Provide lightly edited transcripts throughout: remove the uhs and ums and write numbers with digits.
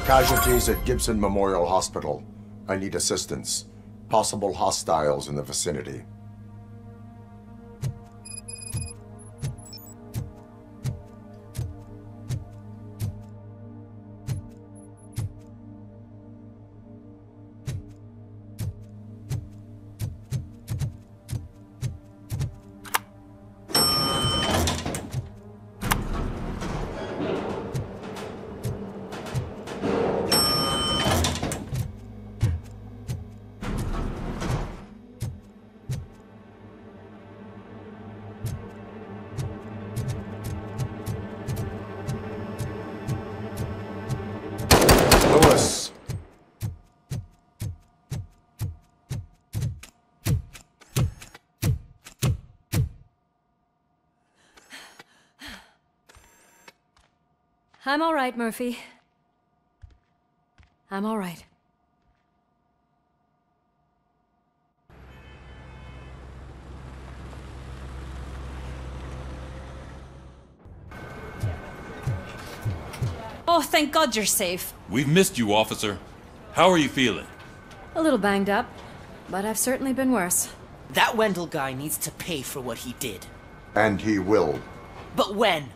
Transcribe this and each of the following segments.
Casualties at Gibson Memorial Hospital. I need assistance. Possible hostiles in the vicinity. Lewis. I'm all right, Murphy. I'm all right. Oh, thank God you're safe. We've missed you, officer. How are you feeling? A little banged up, but I've certainly been worse. That Wendell guy needs to pay for what he did. And he will. But when?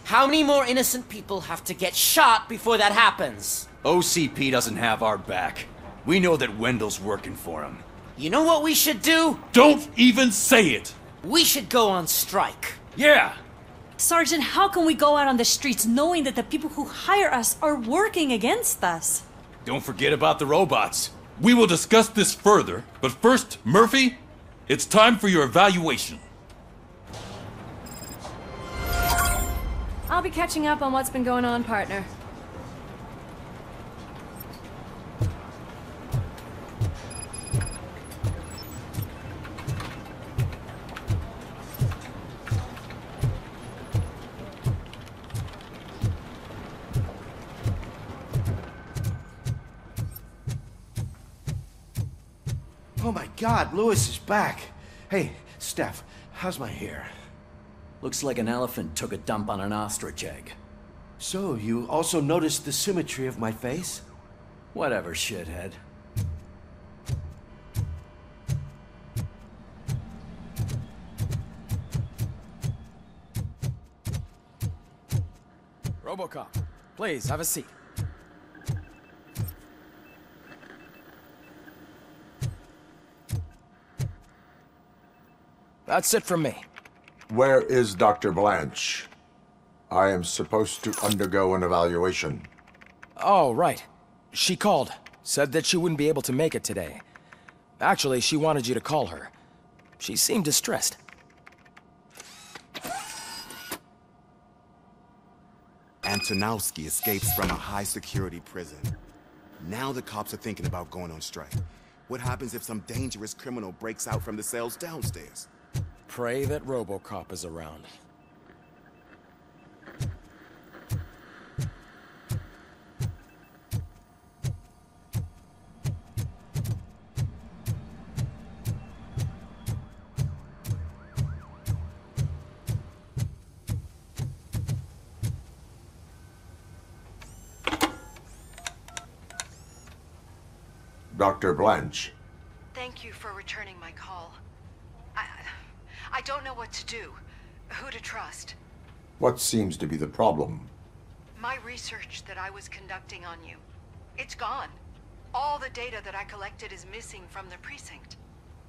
How many more innocent people have to get shot before that happens? OCP doesn't have our back. We know that Wendell's working for him. You know what we should do? Don't even say it! We should go on strike. Yeah! Sergeant, how can we go out on the streets knowing that the people who hire us are working against us? Don't forget about the robots. We will discuss this further, but first, Murphy, it's time for your evaluation. I'll be catching up on what's been going on, partner. Oh my God, Lewis is back. Hey, Steph, how's my hair? Looks like an elephant took a dump on an ostrich egg. So, you also noticed the symmetry of my face? Whatever, shithead. RoboCop, please, have a seat. That's it from me. Where is Dr. Blanche? I am supposed to undergo an evaluation. Oh, right. She called. Said that she wouldn't be able to make it today. Actually, she wanted you to call her. She seemed distressed. Antonowski escapes from a high-security prison. Now the cops are thinking about going on strike. What happens if some dangerous criminal breaks out from the cells downstairs? Pray that RoboCop is around. Dr. Blanche. Thank you for returning my call. I don't know what to do. Who to trust. What seems to be the problem? My research that I was conducting on you. It's gone. All the data that I collected is missing from the precinct.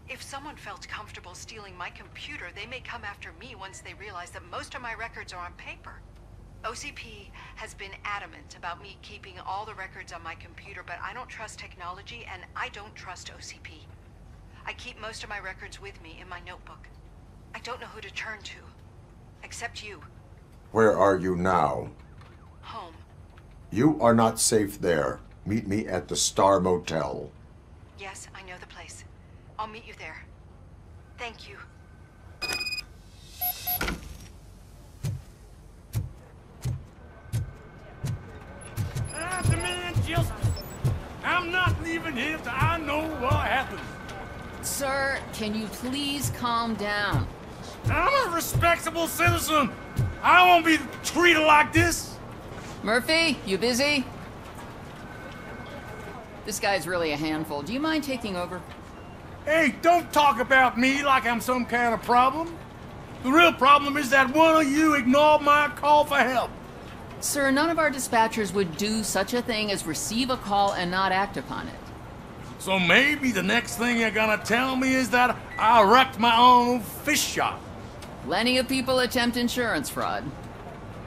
If someone felt comfortable stealing my computer, they may come after me once they realize that most of my records are on paper. OCP has been adamant about me keeping all the records on my computer, but I don't trust technology and I don't trust OCP. I keep most of my records with me in my notebook. I don't know who to turn to, except you. Where are you now? Home. You are not safe there. Meet me at the Star Motel. Yes, I know the place. I'll meet you there. Thank you. I demand justice. I'm not leaving here till I know what happened. Sir, can you please calm down? I'm a respectable citizen. I won't be treated like this. Murphy, you busy? This guy's really a handful. Do you mind taking over? Hey, don't talk about me like I'm some kind of problem. The real problem is that one of you ignored my call for help. Sir, none of our dispatchers would do such a thing as receive a call and not act upon it. So maybe the next thing you're gonna tell me is that I wrecked my own fish shop. Plenty of people attempt insurance fraud.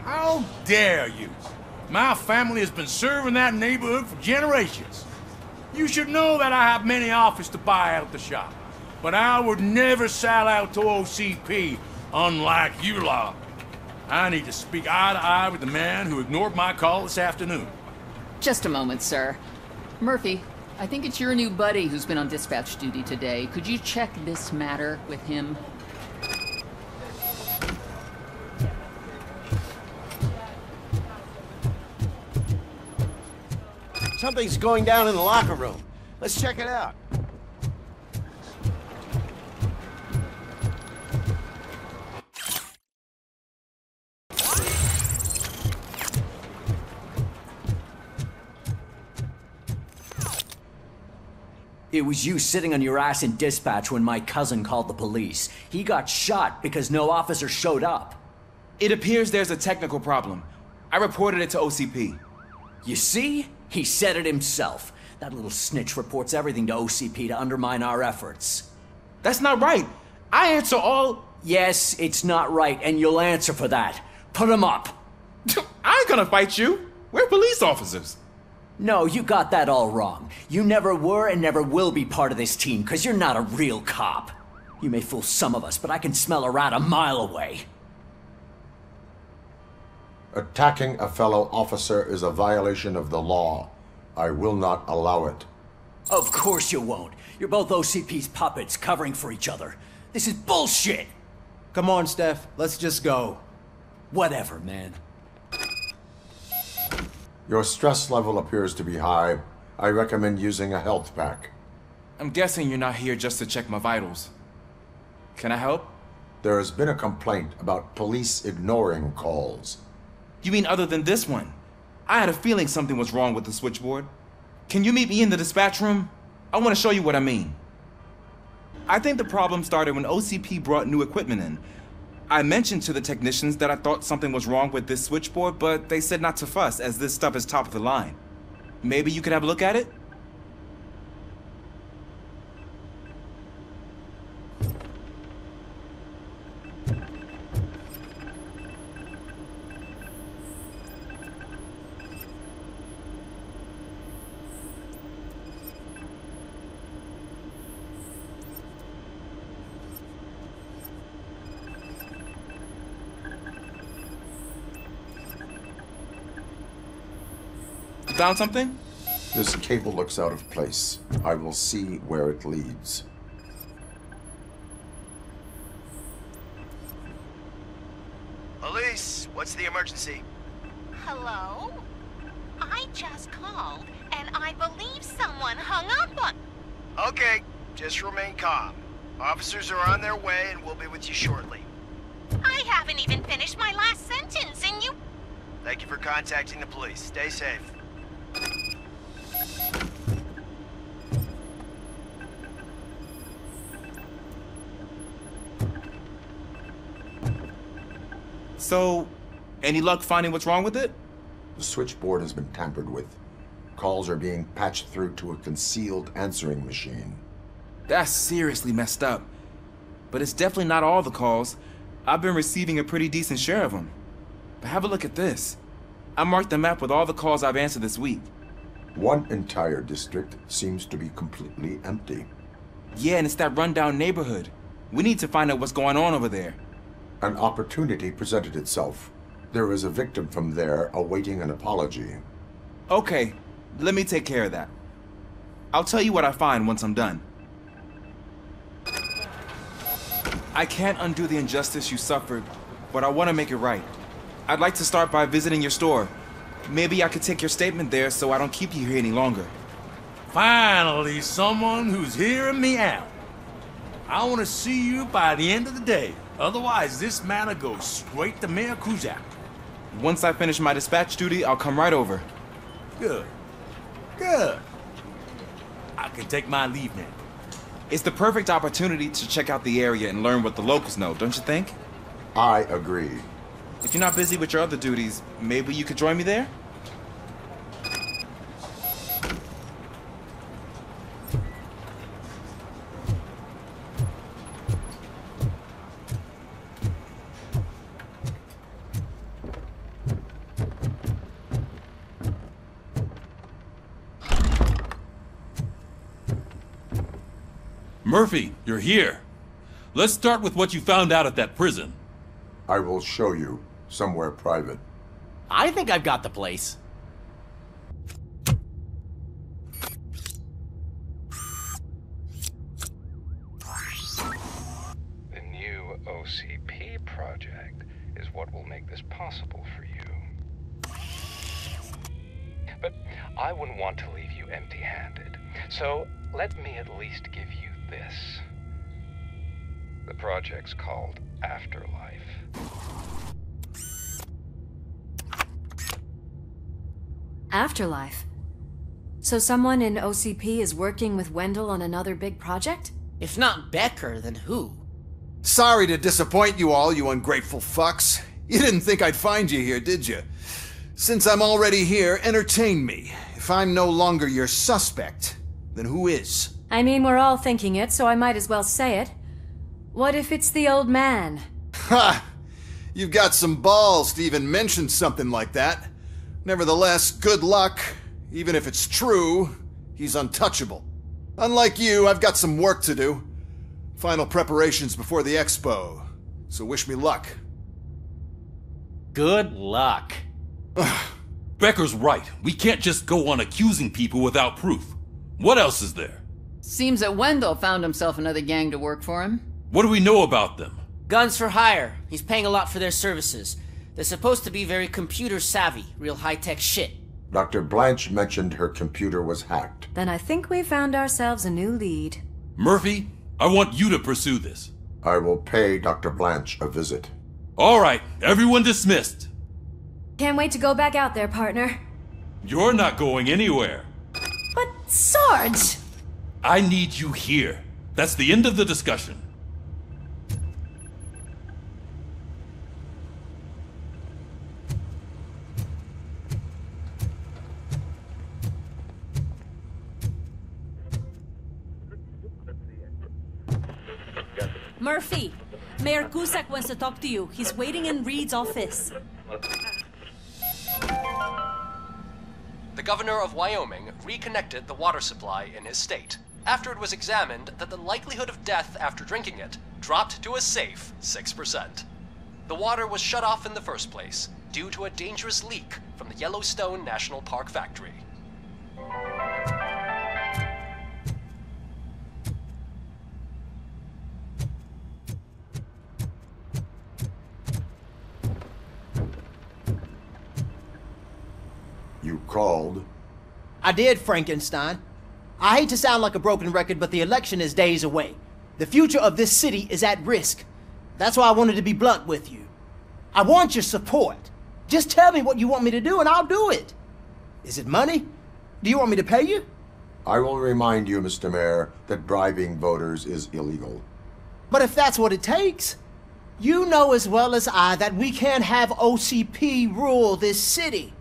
How dare you? My family has been serving that neighborhood for generations. You should know that I have many offers to buy out the shop. But I would never sell out to OCP, unlike you lot. I need to speak eye to eye with the man who ignored my call this afternoon. Just a moment, sir. Murphy, I think it's your new buddy who's been on dispatch duty today. Could you check this matter with him? Something's going down in the locker room. Let's check it out. It was you sitting on your ass in dispatch when my cousin called the police. He got shot because no officer showed up. It appears there's a technical problem. I reported it to OCP. You see? He said it himself. That little snitch reports everything to OCP to undermine our efforts. That's not right. I answer all... Yes, it's not right, and you'll answer for that. Put him up. I ain't gonna fight you. We're police officers. No, you got that all wrong. You never were and never will be part of this team, because you're not a real cop. You may fool some of us, but I can smell a rat a mile away. Attacking a fellow officer is a violation of the law. I will not allow it. Of course you won't. You're both OCP's puppets covering for each other. This is bullshit! Come on, Steph. Let's just go. Whatever, man. Your stress level appears to be high. I recommend using a health pack. I'm guessing you're not here just to check my vitals. Can I help? There has been a complaint about police ignoring calls. You mean other than this one? I had a feeling something was wrong with the switchboard. Can you meet me in the dispatch room? I want to show you what I mean. I think the problem started when OCP brought new equipment in. I mentioned to the technicians that I thought something was wrong with this switchboard, but they said not to fuss, as this stuff is top of the line. Maybe you could have a look at it? Found something? This cable looks out of place. I will see where it leads. Police, what's the emergency? Hello? I just called, and I believe someone hung up on... Okay, just remain calm. Officers are on their way and we'll be with you shortly. I haven't even finished my last sentence, and you... Thank you for contacting the police. Stay safe. So, any luck finding what's wrong with it? The switchboard has been tampered with. Calls are being patched through to a concealed answering machine. That's seriously messed up. But it's definitely not all the calls. I've been receiving a pretty decent share of them. But have a look at this. I marked the map with all the calls I've answered this week. One entire district seems to be completely empty. Yeah, and it's that rundown neighborhood. We need to find out what's going on over there. An opportunity presented itself. There is a victim from there awaiting an apology. Okay, let me take care of that. I'll tell you what I find once I'm done. I can't undo the injustice you suffered, but I want to make it right. I'd like to start by visiting your store. Maybe I could take your statement there so I don't keep you here any longer. Finally, someone who's hearing me out. I want to see you by the end of the day. Otherwise, this matter goes straight to Mayor Kuzak. Once I finish my dispatch duty, I'll come right over. Good. Good. can take my leave now. It's the perfect opportunity to check out the area and learn what the locals know, don't you think? I agree. If you're not busy with your other duties, maybe you could join me there? Murphy, you're here. Let's start with what you found out at that prison. I will show you somewhere private. I think I've got the place. The new OCP project is what will make this possible for you. But I wouldn't want to leave you empty-handed. So let me at least give you this. The project's called Afterlife. Afterlife? So someone in OCP is working with Wendell on another big project? If not Becker, then who? Sorry to disappoint you all, you ungrateful fucks. You didn't think I'd find you here, did you? Since I'm already here, entertain me. If I'm no longer your suspect, then who is? I mean, we're all thinking it, so I might as well say it. What if it's the old man? Ha! You've got some balls to even mention something like that. Nevertheless, good luck. Even if it's true, he's untouchable. Unlike you, I've got some work to do. Final preparations before the expo. So wish me luck. Good luck. Becker's right. We can't just go on accusing people without proof. What else is there? Seems that Wendell found himself another gang to work for him. What do we know about them? Guns for hire. He's paying a lot for their services. They're supposed to be very computer savvy, real high-tech shit. Dr. Blanche mentioned her computer was hacked. Then I think we found ourselves a new lead. Murphy, I want you to pursue this. I will pay Dr. Blanche a visit. All right, everyone dismissed. Can't wait to go back out there, partner. You're not going anywhere. But, Sarge! I need you here. That's the end of the discussion. Murphy, Mayor Cusack wants to talk to you. He's waiting in Reed's office. The governor of Wyoming reconnected the water supply in his state after it was examined that the likelihood of death after drinking it dropped to a safe 6%. The water was shut off in the first place due to a dangerous leak from the Yellowstone National Park factory. You called? I did, Frankenstein. I hate to sound like a broken record, but the election is days away. The future of this city is at risk. That's why I wanted to be blunt with you. I want your support. Just tell me what you want me to do and I'll do it. Is it money? Do you want me to pay you? I will remind you, Mr. Mayor, that bribing voters is illegal. But if that's what it takes, you know as well as I that we can't have OCP rule this city.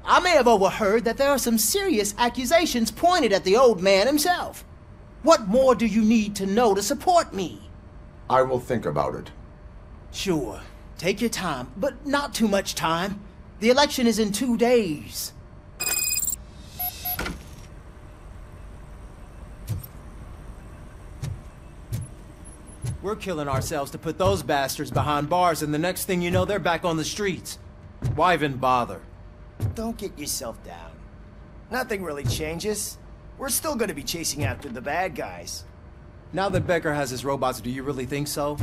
I may have overheard that there are some serious accusations pointed at the old man himself. What more do you need to know to support me? I will think about it. Sure. Take your time, but not too much time. The election is in 2 days. We're killing ourselves to put those bastards behind bars, and the next thing you know, they're back on the streets. Why even bother? Don't get yourself down. Nothing really changes. We're still gonna be chasing after the bad guys. Now that Becker has his robots, do you really think so?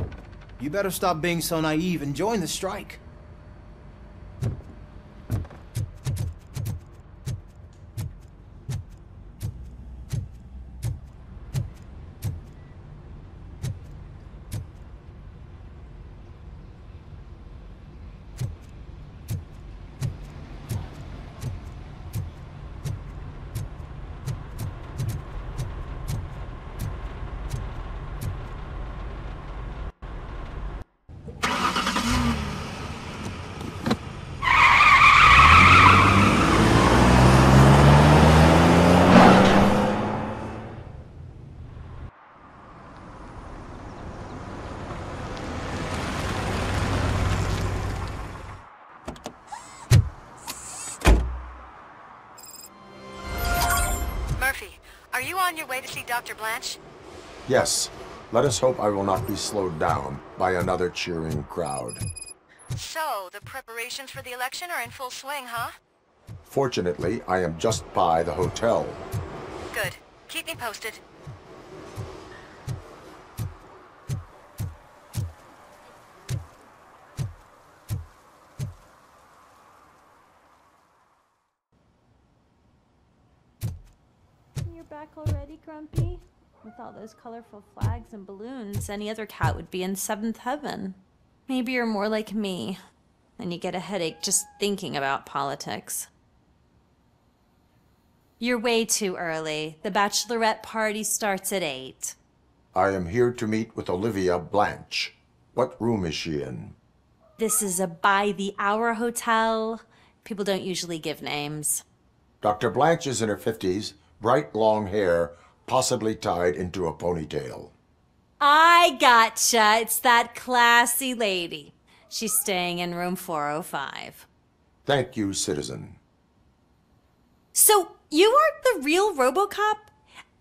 You better stop being so naive and join the strike. Are you on your way to see Dr. Blanche? Yes. Let us hope I will not be slowed down by another cheering crowd. So, the preparations for the election are in full swing, huh? Fortunately, I am just by the hotel. Good. Keep me posted. You're back already, Grumpy? With all those colorful flags and balloons, any other cat would be in seventh heaven. Maybe you're more like me, and you get a headache just thinking about politics. You're way too early. The bachelorette party starts at 8. I am here to meet with Olivia Blanche. What room is she in? This is a by-the-hour hotel. People don't usually give names. Dr. Blanche is in her 50s, bright long hair, possibly tied into a ponytail. I gotcha. It's that classy lady. She's staying in room 405. Thank you, citizen. So, you aren't the real RoboCop?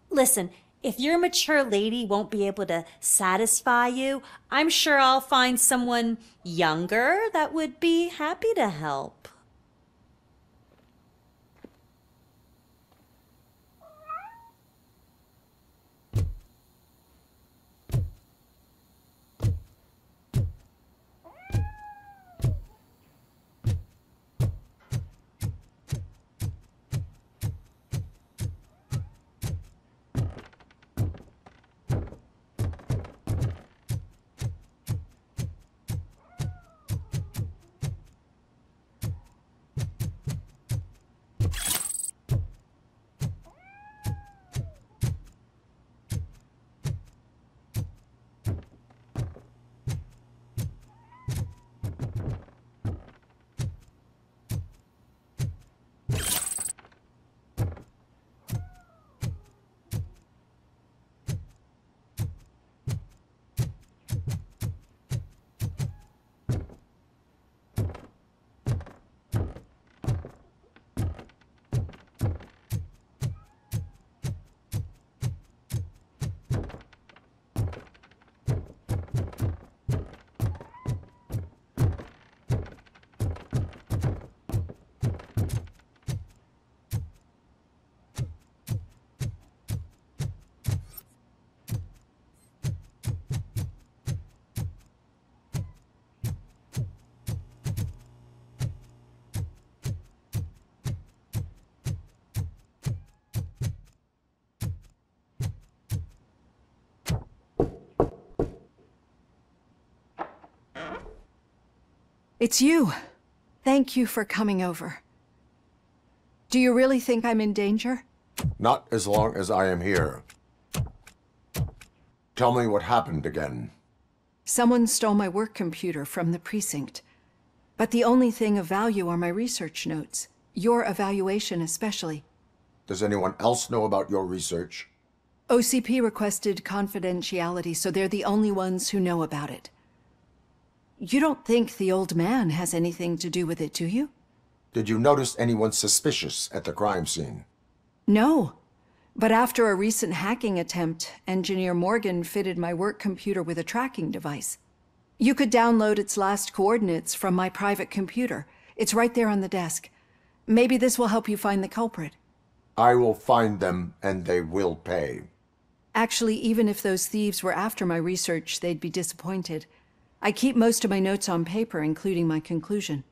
Listen, if your mature lady won't be able to satisfy you, I'm sure I'll find someone younger that would be happy to help. It's you. Thank you for coming over. Do you really think I'm in danger? Not as long as I am here. Tell me what happened again. Someone stole my work computer from the precinct. But the only thing of value are my research notes. Your evaluation especially. Does anyone else know about your research? OCP requested confidentiality, so they're the only ones who know about it. You don't think the old man has anything to do with it, do you? Did you notice anyone suspicious at the crime scene? No. But after a recent hacking attempt, Engineer Morgan fitted my work computer with a tracking device. You could download its last coordinates from my private computer. It's right there on the desk. Maybe this will help you find the culprit. I will find them, and they will pay. Actually, even if those thieves were after my research, they'd be disappointed. I keep most of my notes on paper, including my conclusion.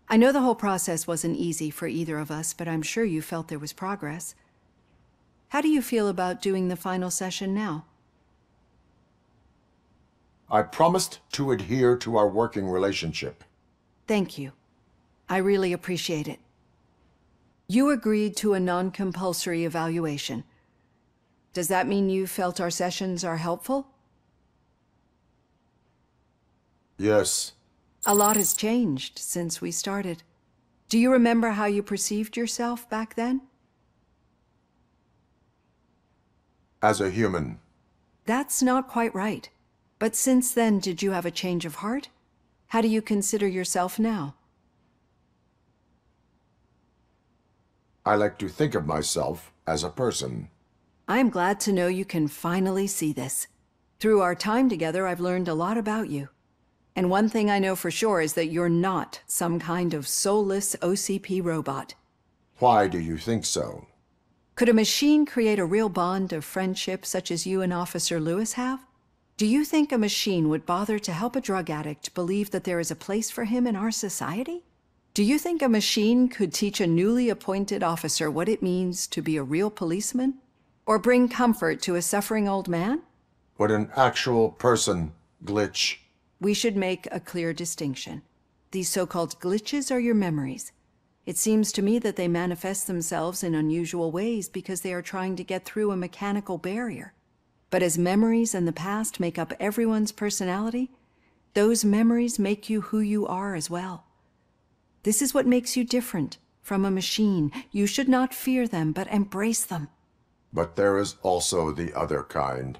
I know the whole process wasn't easy for either of us, but I'm sure you felt there was progress. How do you feel about doing the final session now? I promised to adhere to our working relationship. Thank you. I really appreciate it. You agreed to a non-compulsory evaluation. Does that mean you felt our sessions are helpful? Yes. A lot has changed since we started. Do you remember how you perceived yourself back then? As a human. That's not quite right. But since then, did you have a change of heart? How do you consider yourself now? I like to think of myself as a person. I am glad to know you can finally see this. Through our time together, I've learned a lot about you. And one thing I know for sure is that you're not some kind of soulless OCP robot. Why do you think so? Could a machine create a real bond of friendship such as you and Officer Lewis have? Do you think a machine would bother to help a drug addict believe that there is a place for him in our society? Do you think a machine could teach a newly appointed officer what it means to be a real policeman? Or bring comfort to a suffering old man? Would an actual person glitch? We should make a clear distinction. These so-called glitches are your memories. It seems to me that they manifest themselves in unusual ways because they are trying to get through a mechanical barrier. But as memories in the past make up everyone's personality, those memories make you who you are as well. This is what makes you different from a machine. You should not fear them, but embrace them. But there is also the other kind.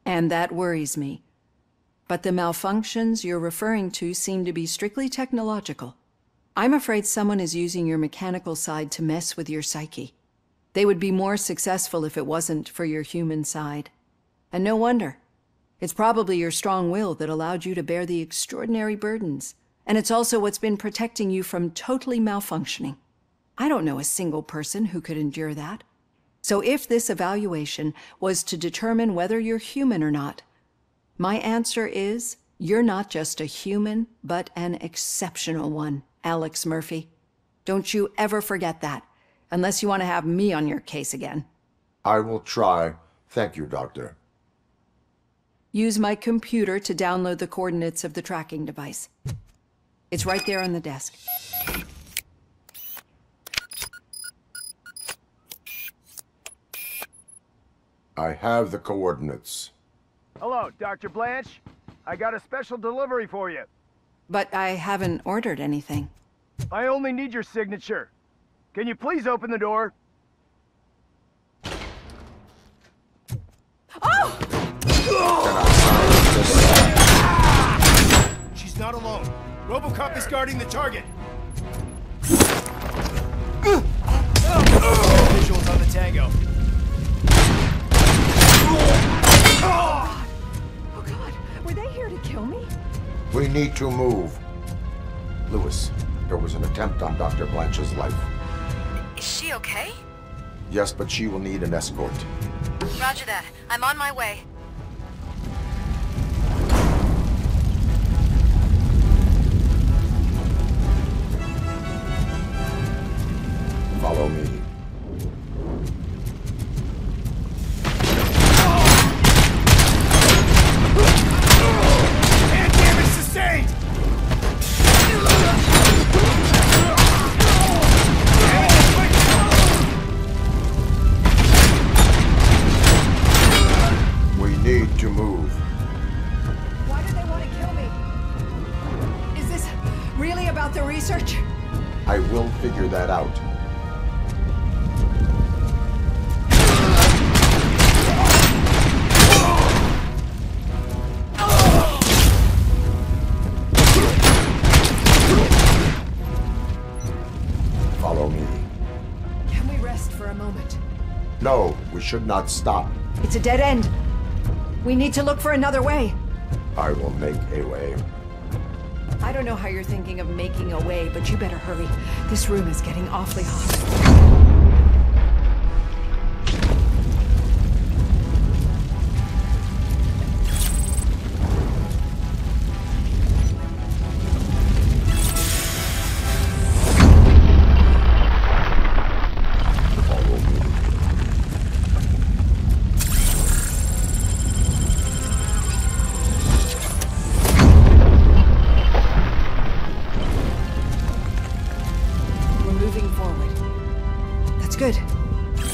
And that worries me. But the malfunctions you're referring to seem to be strictly technological. I'm afraid someone is using your mechanical side to mess with your psyche. They would be more successful if it wasn't for your human side. And no wonder. It's probably your strong will that allowed you to bear the extraordinary burdens. And it's also what's been protecting you from totally malfunctioning. I don't know a single person who could endure that. So if this evaluation was to determine whether you're human or not, my answer is you're not just a human, but an exceptional one, Alex Murphy. Don't you ever forget that, unless you want to have me on your case again. I will try. Thank you, Doctor. Use my computer to download the coordinates of the tracking device. It's right there on the desk. I have the coordinates. Hello, Dr. Blanche. I got a special delivery for you. But I haven't ordered anything. I only need your signature. Can you please open the door? Oh! She's not alone. RoboCop is guarding the target. Visuals on the Tango. Oh God, were they here to kill me? We need to move. Lewis, there was an attempt on Dr. Blanche's life. Is she okay? Yes, but she will need an escort. Roger that. I'm on my way. Follow me. Hand damage sustained! We need to move. Why do they want to kill me? Is this really about the research? I will figure that out. Follow me. Can we rest for a moment? No, we should not stop. It's a dead end. We need to look for another way. I will make a way. I don't know how you're thinking of making a way, but you better hurry. This room is getting awfully hot. Good.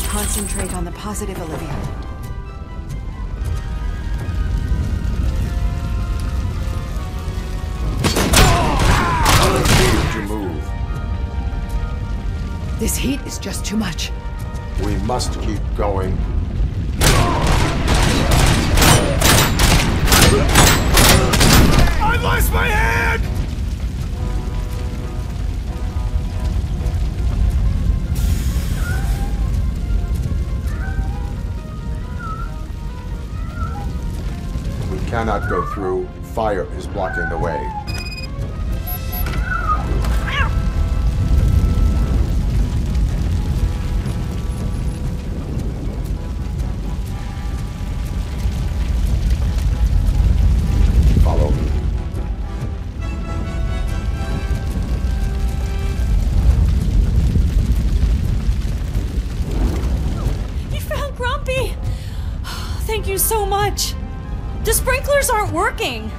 Concentrate on the positive, Olivia. To move. This heat is just too much. We must keep going. I lost my hand! cannot go through. Fire is blocking the way. Follow me. You found Grumpy! Thank you so much! The sprinklers aren't working!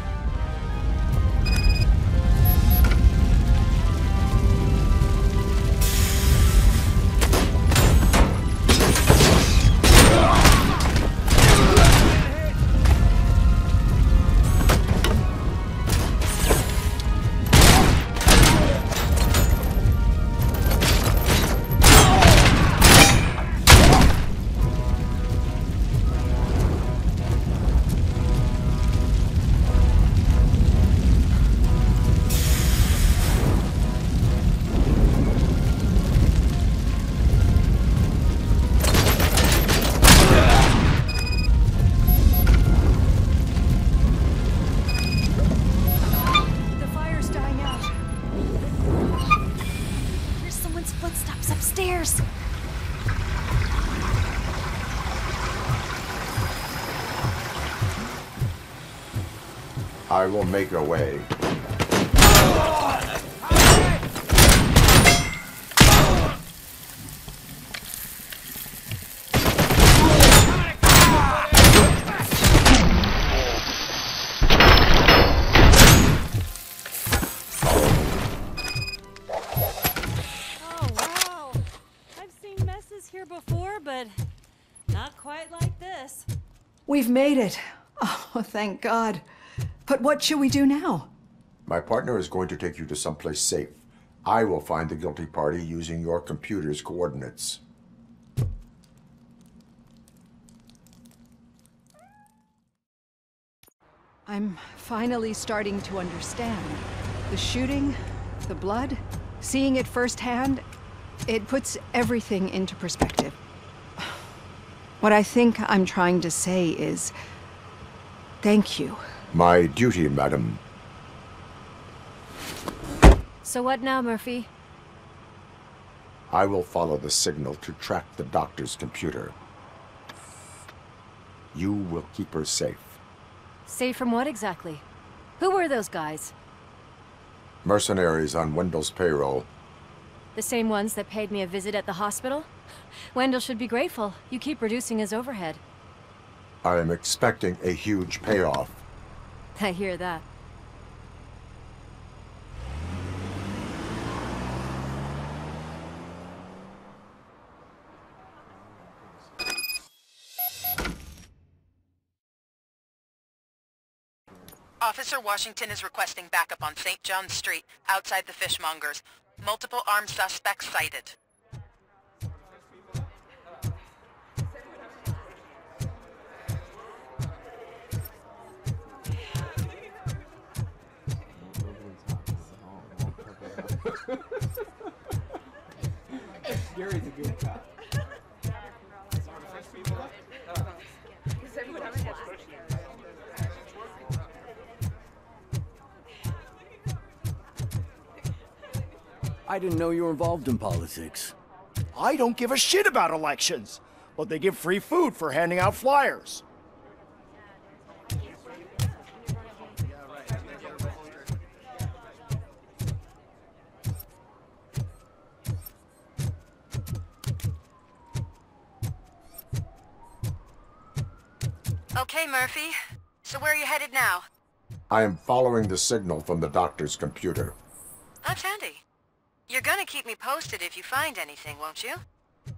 Upstairs. I will make a way. Before, but not quite like this. We've made it. Oh, thank God. But what should we do now? My partner is going to take you to someplace safe. I will find the guilty party using your computer's coordinates. I'm finally starting to understand. The shooting, the blood, seeing it firsthand, it puts everything into perspective. What I think I'm trying to say is, thank you. My duty, madam. So what now, Murphy? I will follow the signal to track the doctor's computer. You will keep her safe. Safe from what exactly? Who were those guys? Mercenaries on Wendell's payroll. The same ones that paid me a visit at the hospital? Wendell should be grateful. You keep reducing his overhead. I am expecting a huge payoff. I hear that. Officer Washington is requesting backup on St. John's Street, outside the fishmongers. Multiple armed suspects sighted. Gary's a good cop. I didn't know you were involved in politics. I don't give a shit about elections, but they give free food for handing out flyers. Okay, Murphy. So where are you headed now? I am following the signal from the doctor's computer. That's handy. You're gonna keep me posted if you find anything, won't you?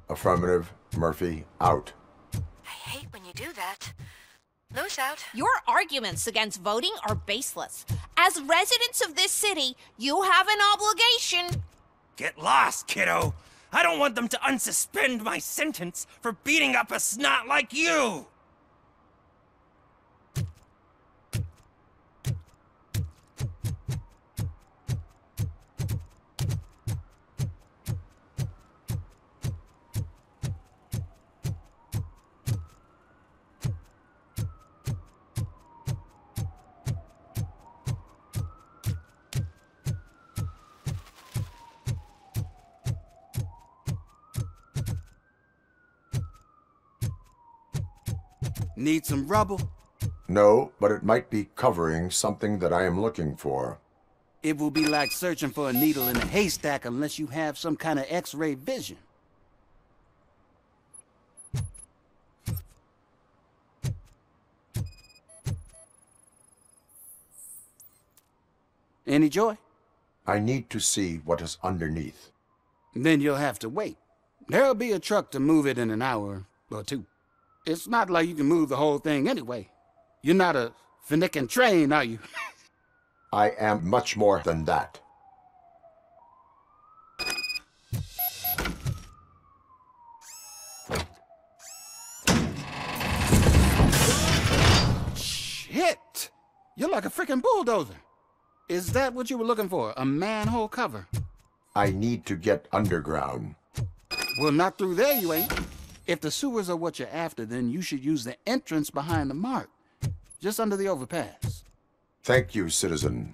Affirmative. Murphy, out. I hate when you do that. Loose out. Your arguments against voting are baseless. As residents of this city, you have an obligation. Get lost, kiddo. I don't want them to unsuspend my sentence for beating up a snot like you. Need some rubble? No, but it might be covering something that I am looking for. It will be like searching for a needle in a haystack unless you have some kind of X-ray vision. Any joy? I need to see what is underneath. Then you'll have to wait. There'll be a truck to move it in an hour or two. It's not like you can move the whole thing anyway. You're not a finicking train, are you? I am much more than that. Shit! You're like a freaking bulldozer. Is that what you were looking for? A manhole cover? I need to get underground. Well, not through there, you ain't. If the sewers are what you're after, then you should use the entrance behind the mark. Just under the overpass. Thank you, citizen.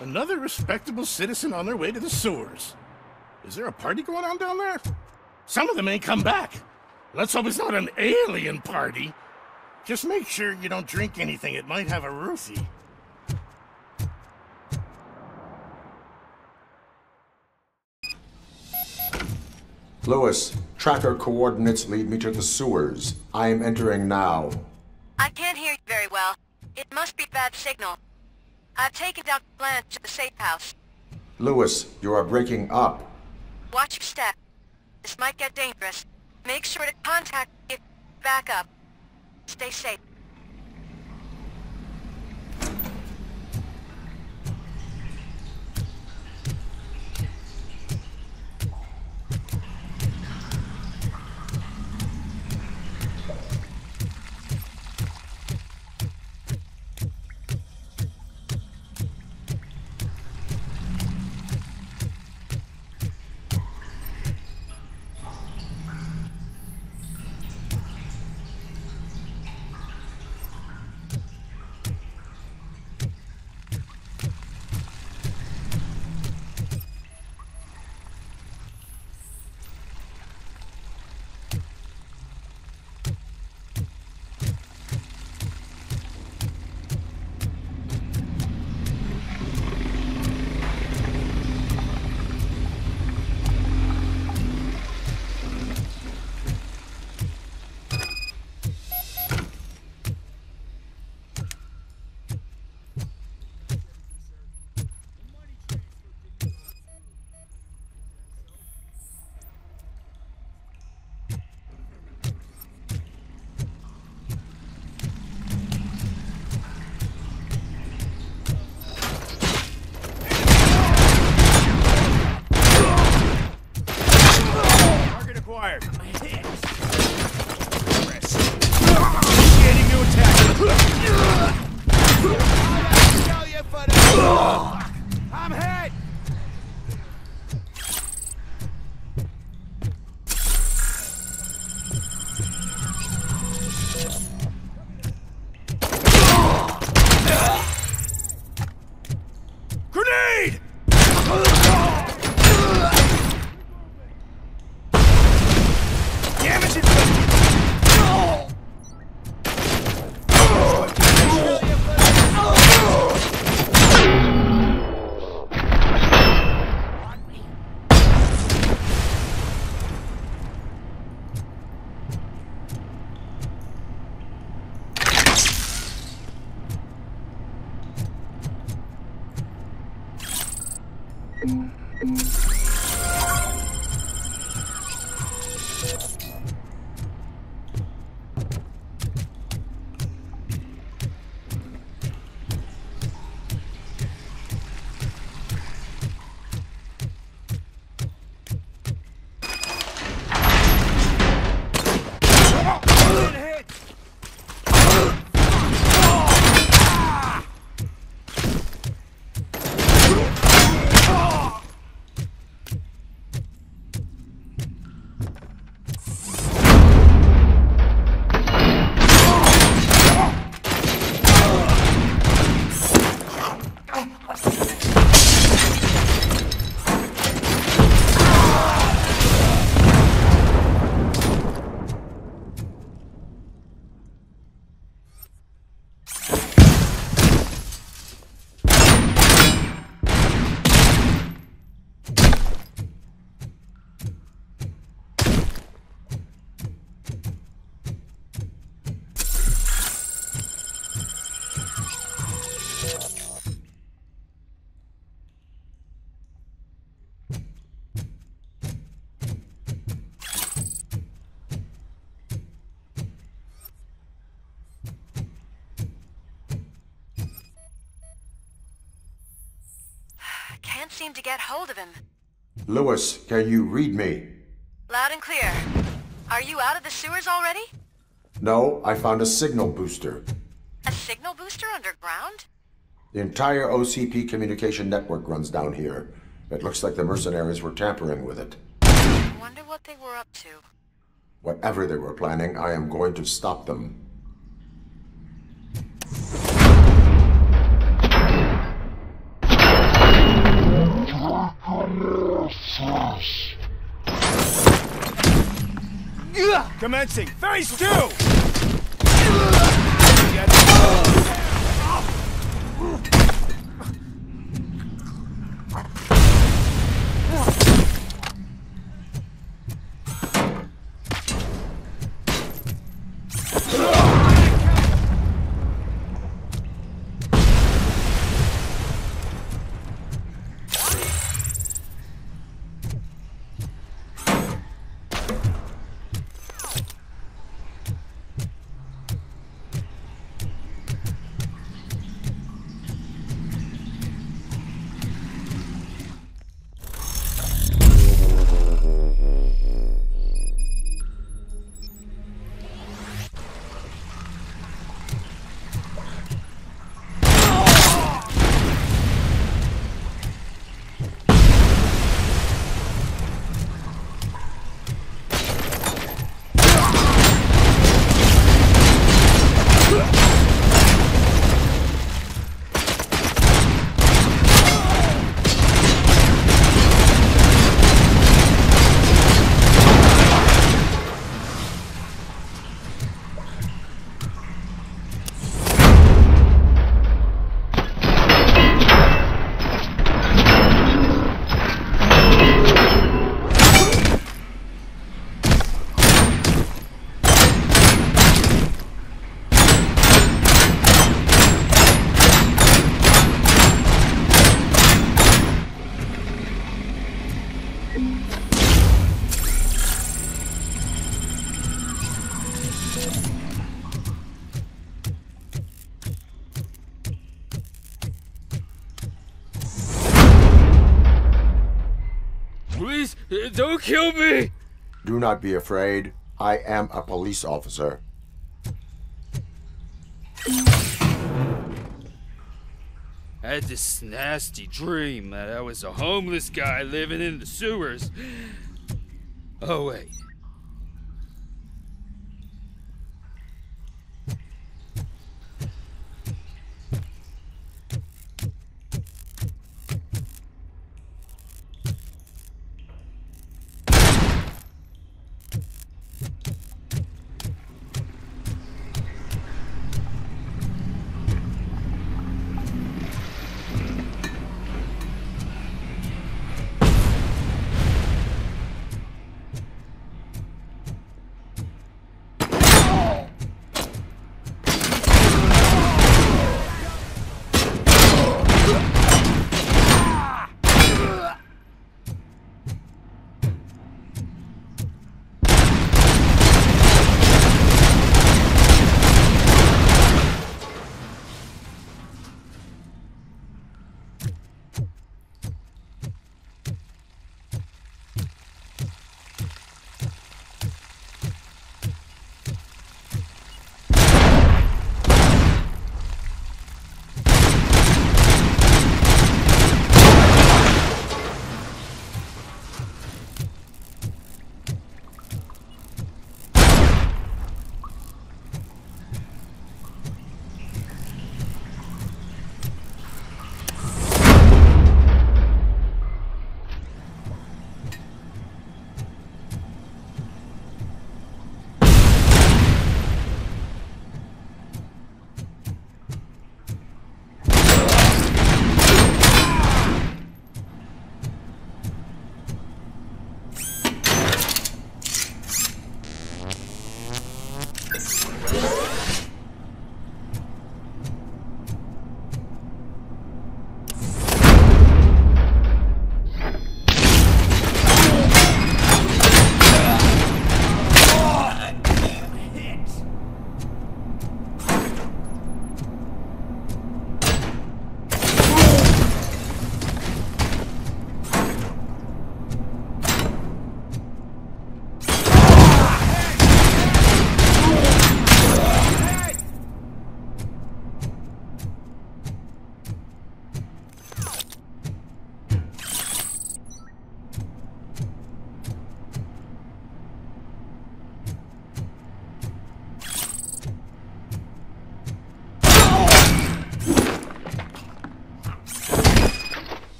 Another respectable citizen on their way to the sewers. Is there a party going on down there? Some of them ain't come back. Let's hope it's not an alien party. Just make sure you don't drink anything. It might have a roofie. Lewis, tracker coordinates lead me to the sewers. I am entering now. I can't hear you very well. It must be bad signal. I've taken down plans to the safe house. Lewis, you are breaking up. Watch your step. This might get dangerous. Make sure to contact me if back up. Stay safe. Acquired. Beginning to attack. I'm hit. Grenade! Damage inflicted! Can't seem to get hold of him. Lewis, can you read me? Loud and clear. Are you out of the sewers already? No, I found a signal booster. A signal booster underground? The entire OCP communication network runs down here. It looks like the mercenaries were tampering with it. Wonder what they were up to. Whatever they were planning, I am going to stop them. Commencing. Phase 2! Please, don't kill me! Do not be afraid. I am a police officer. I had this nasty dream that I was a homeless guy living in the sewers. Oh, wait.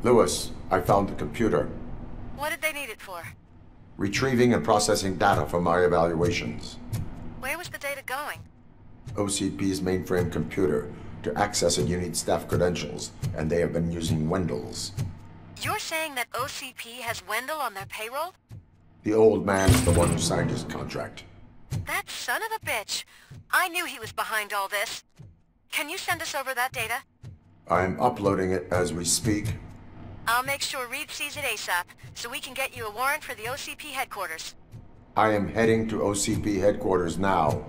Lewis, I found the computer. What did they need it for? Retrieving and processing data from my evaluations. Where was the data going? OCP's mainframe computer. To access it, you need staff credentials, and they have been using Wendell's. You're saying that OCP has Wendell on their payroll? The old man is the one who signed his contract. That son of a bitch. I knew he was behind all this. Can you send us over that data? I'm uploading it as we speak. I'll make sure Reed sees it ASAP, so we can get you a warrant for the OCP headquarters. I am heading to OCP headquarters now.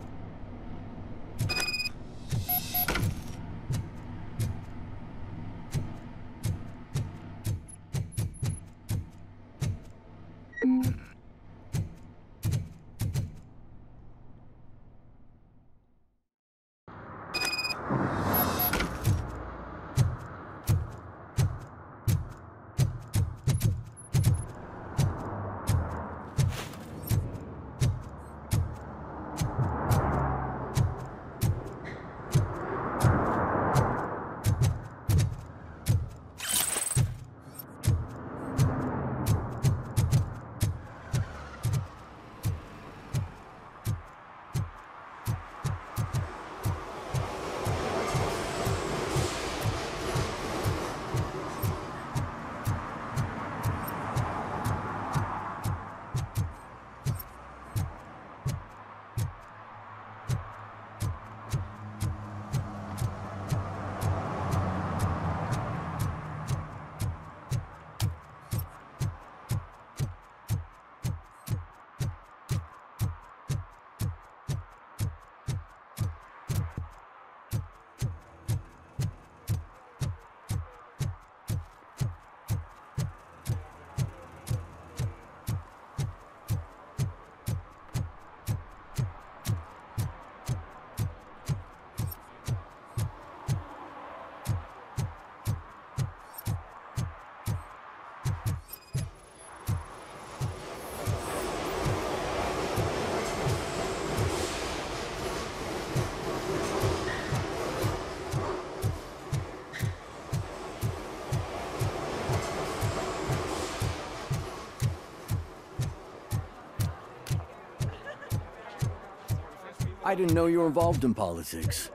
I didn't know you were involved in politics.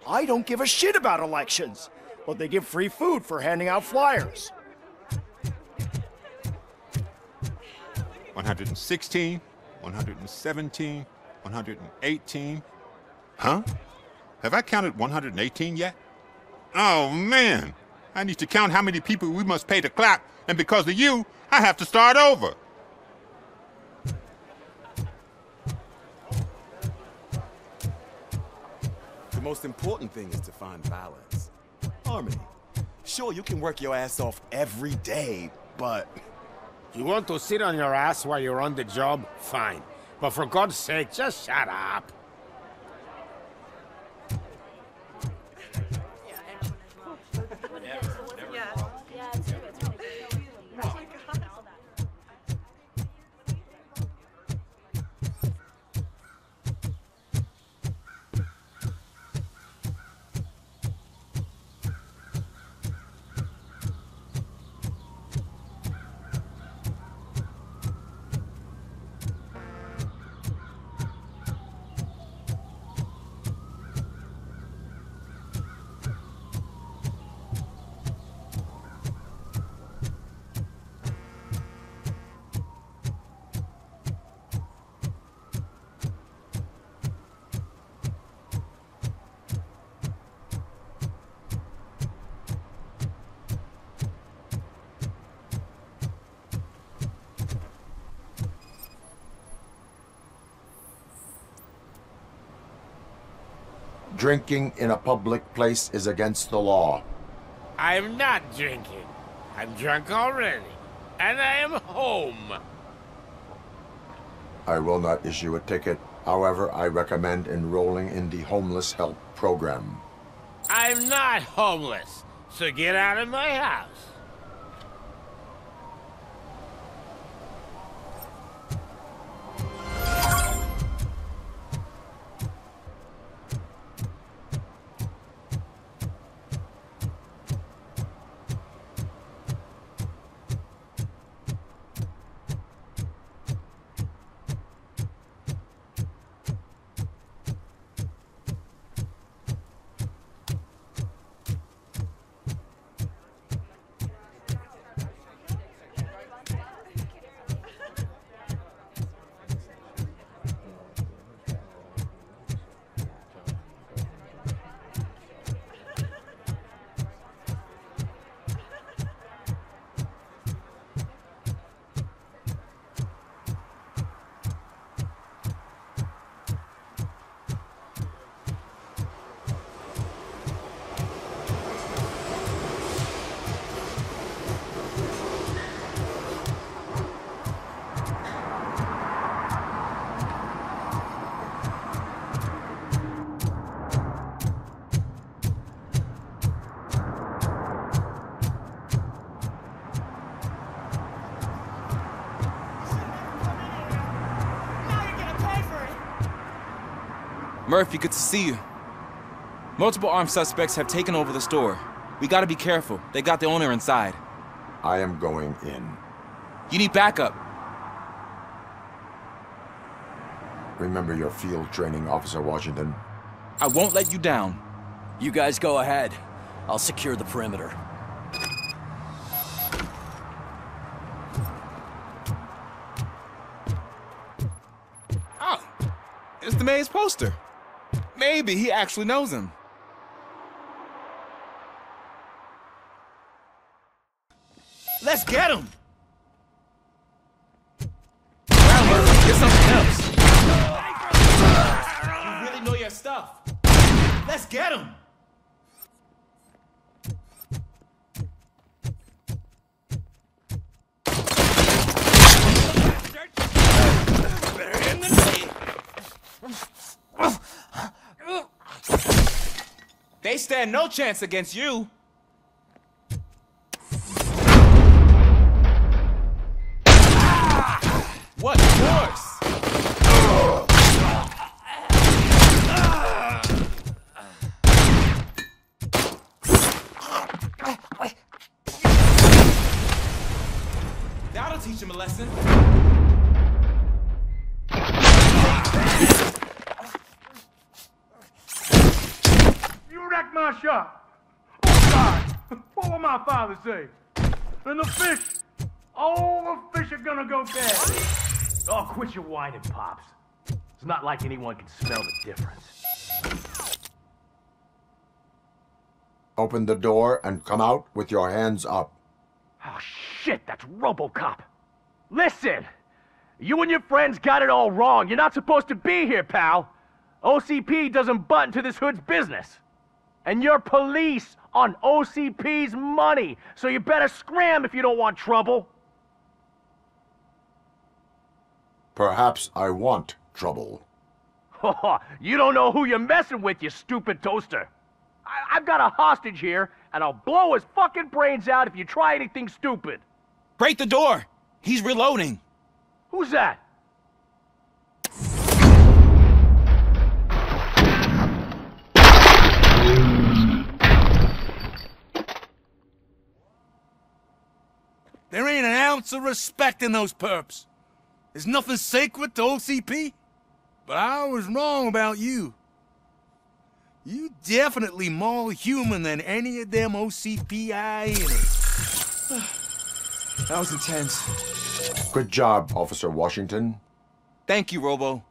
I don't give a shit about elections, but they give free food for handing out flyers. 116, 117, 118. Huh? Have I counted 118 yet? Oh, man! I need to count how many people we must pay to clap, and because of you, I have to start over. The most important thing is to find balance. Harmony. Sure, you can work your ass off every day, but... You want to sit on your ass while you're on the job? Fine. But for God's sake, just shut up. Drinking in a public place is against the law. I'm not drinking. I'm drunk already. And I am home. I will not issue a ticket. However, I recommend enrolling in the homeless help program. I'm not homeless, so get out of my house. Murphy, good to see you. Multiple armed suspects have taken over the store. We gotta be careful. They got the owner inside. I am going in. You need backup. Remember your field training, Officer Washington. I won't let you down. You guys go ahead. I'll secure the perimeter. Oh, it's the mayor's poster. Maybe he actually knows him. Let's get him! Wow, Murphy, get something else. You really know your stuff. Let's get him! They stand no chance against you. What force? That'll teach him a lesson. You wrecked my shop. Oh, God. What will my father say? And the fish. All the fish are gonna go bad. Oh, quit your whining, Pops. It's not like anyone can smell the difference. Open the door and come out with your hands up. Oh, shit, that's RoboCop. Listen, you and your friends got it all wrong. You're not supposed to be here, pal. OCP doesn't butt into this hood's business. And you're police on OCP's money, so you better scram if you don't want trouble. Perhaps I want trouble. You don't know who you're messing with, you stupid toaster. I've got a hostage here, and I'll blow his fucking brains out if you try anything stupid. Break the door! He's reloading. Who's that? There ain't an ounce of respect in those perps. There's nothing sacred to OCP. But I was wrong about you. You definitely more human than any of them OCP hyenas. That was intense. Good job, Officer Washington. Thank you, Robo.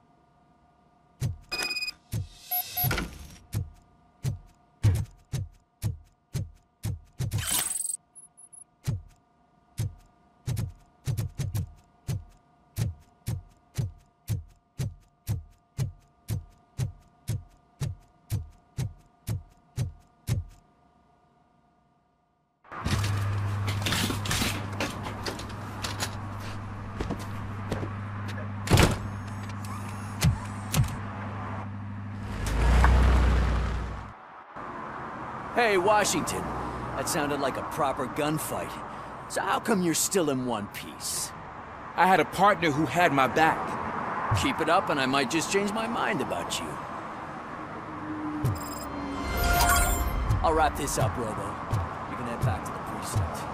Hey, Washington. That sounded like a proper gunfight. So how come you're still in one piece? I had a partner who had my back. Keep it up and I might just change my mind about you. I'll wrap this up, Robo. You can head back to the precinct.